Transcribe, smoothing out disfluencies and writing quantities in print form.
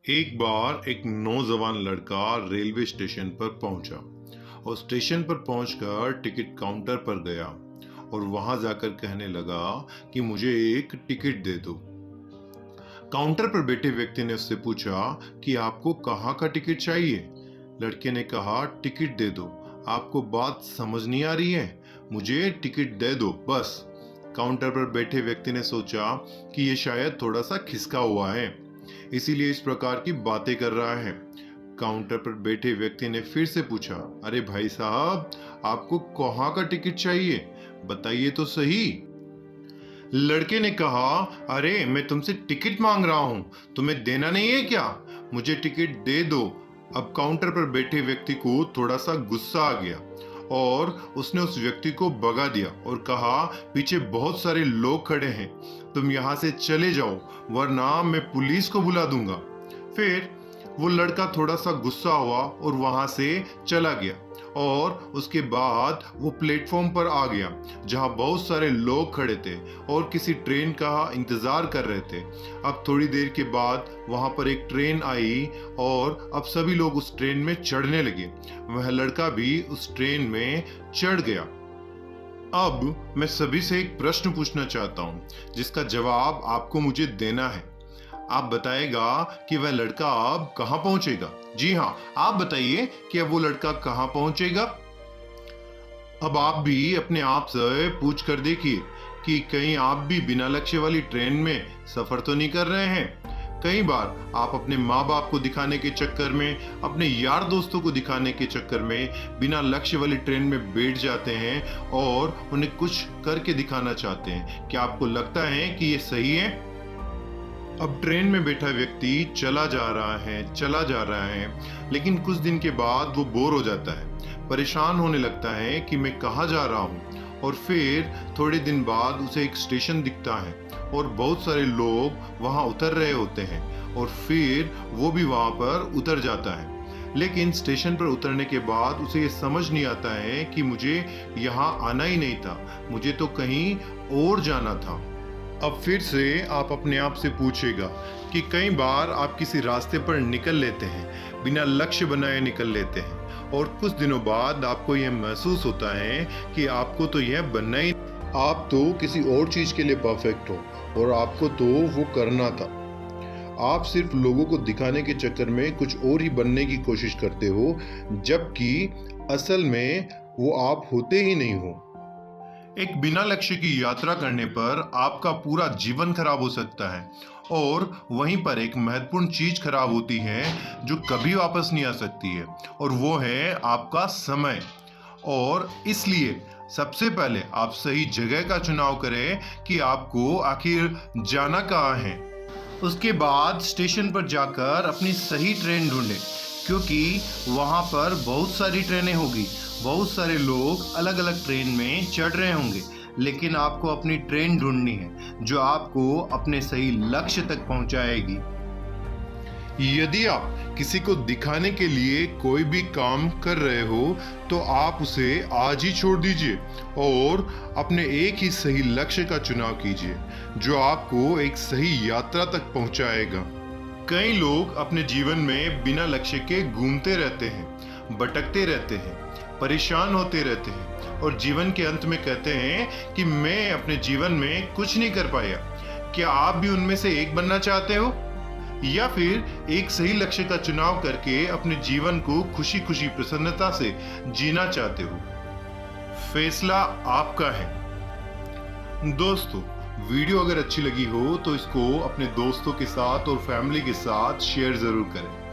एक बार एक नौजवान लड़का रेलवे स्टेशन पर पहुंचा और स्टेशन पर पहुंचकर टिकट काउंटर पर गया और वहां जाकर कहने लगा कि मुझे एक टिकट दे दो। काउंटर पर बैठे व्यक्ति ने उससे पूछा कि आपको कहाँ का टिकट चाहिए। लड़के ने कहा टिकट दे दो। आपको बात समझ नहीं आ रही है, मुझे टिकट दे दो बस। काउंटर पर बैठे व्यक्ति ने सोचा कि ये शायद थोड़ा सा खिसका हुआ है, इसीलिए इस प्रकार की बातें कर रहा है। काउंटर पर बैठे व्यक्ति ने फिर से पूछा, अरे भाई साहब, आपको कहाँ का टिकट चाहिए, बताइए तो सही। लड़के ने कहा, अरे मैं तुमसे टिकट मांग रहा हूं, तुम्हें देना नहीं है क्या, मुझे टिकट दे दो। अब काउंटर पर बैठे व्यक्ति को थोड़ा सा गुस्सा आ गया और उसने उस व्यक्ति को भगा दिया और कहा, पीछे बहुत सारे लोग खड़े हैं, तुम यहाँ से चले जाओ वरना मैं पुलिस को बुला दूंगा। फिर वो लड़का थोड़ा सा गुस्सा हुआ और वहां से चला गया और उसके बाद वो प्लेटफॉर्म पर आ गया जहां बहुत सारे लोग खड़े थे और किसी ट्रेन का इंतजार कर रहे थे। अब थोड़ी देर के बाद वहां पर एक ट्रेन आई और अब सभी लोग उस ट्रेन में चढ़ने लगे। वह लड़का भी उस ट्रेन में चढ़ गया। अब मैं सभी से एक प्रश्न पूछना चाहता हूं जिसका जवाब आपको मुझे देना है। आप बताएगा कि वह लड़का अब कहां पहुंचेगा। जी हाँ, आप बताइए कि अब वो लड़का कहां पहुंचेगा। अब आप भी अपने आप से पूछ कर देखिए कि कहीं आप भी बिना लक्ष्य वाली ट्रेन में सफर तो नहीं कर रहे हैं। कई बार आप अपने माँ बाप को दिखाने के चक्कर में, अपने यार दोस्तों को दिखाने के चक्कर में बिना लक्ष्य वाली ट्रेन में बैठ जाते हैं और उन्हें कुछ करके दिखाना चाहते हैं। क्या आपको लगता है कि ये सही है? अब ट्रेन में बैठा व्यक्ति चला जा रहा है, लेकिन कुछ दिन के बाद वो बोर हो जाता है, परेशान होने लगता है कि मैं कहाँ जा रहा हूँ। और फिर थोड़े दिन बाद उसे एक स्टेशन दिखता है और बहुत सारे लोग वहाँ उतर रहे होते हैं और फिर वो भी वहाँ पर उतर जाता है। लेकिन स्टेशन पर उतरने के बाद उसे ये समझ नहीं आता है कि मुझे यहाँ आना ही नहीं था, मुझे तो कहीं और जाना था। अब फिर से आप अपने आप से पूछेगा कि कई बार आप किसी रास्ते पर निकल लेते हैं, बिना लक्ष्य बनाए निकल लेते हैं और कुछ दिनों बाद आपको यह महसूस होता है कि आपको तो यह बनना ही, आप तो किसी और चीज के लिए परफेक्ट हो और आपको तो वो करना था। आप सिर्फ लोगों को दिखाने के चक्कर में कुछ और ही बनने की कोशिश करते हो, जबकि असल में वो आप होते ही नहीं हो। एक बिना लक्ष्य की यात्रा करने पर आपका पूरा जीवन खराब हो सकता है और वहीं पर एक महत्वपूर्ण चीज खराब होती है जो कभी वापस नहीं आ सकती है, और वो है आपका समय। और इसलिए सबसे पहले आप सही जगह का चुनाव करें कि आपको आखिर जाना कहाँ है। उसके बाद स्टेशन पर जाकर अपनी सही ट्रेन ढूंढें, क्योंकि वहाँ पर बहुत सारी ट्रेनें होगी, बहुत सारे लोग अलग अलग ट्रेन में चढ़ रहे होंगे, लेकिन आपको अपनी ट्रेन ढूंढनी है जो आपको अपने सही लक्ष्य तक पहुंचाएगी। यदि आप किसी को दिखाने के लिए कोई भी काम कर रहे हो तो आप उसे आज ही छोड़ दीजिए और अपने एक ही सही लक्ष्य का चुनाव कीजिए जो आपको एक सही यात्रा तक पहुंचाएगा। कई लोग अपने जीवन में बिना लक्ष्य के घूमते रहते हैं, भटकते रहते हैं, परेशान होते रहते हैं और जीवन के अंत में कहते हैं कि मैं अपने जीवन में कुछ नहीं कर पाया। क्या आप भी उनमें से एक बनना चाहते हो, या फिर एक सही लक्ष्य का चुनाव करके अपने जीवन को खुशी खुशी प्रसन्नता से जीना चाहते हो? फैसला आपका है। दोस्तों, वीडियो अगर अच्छी लगी हो तो इसको अपने दोस्तों के साथ और फैमिली के साथ शेयर जरूर करें।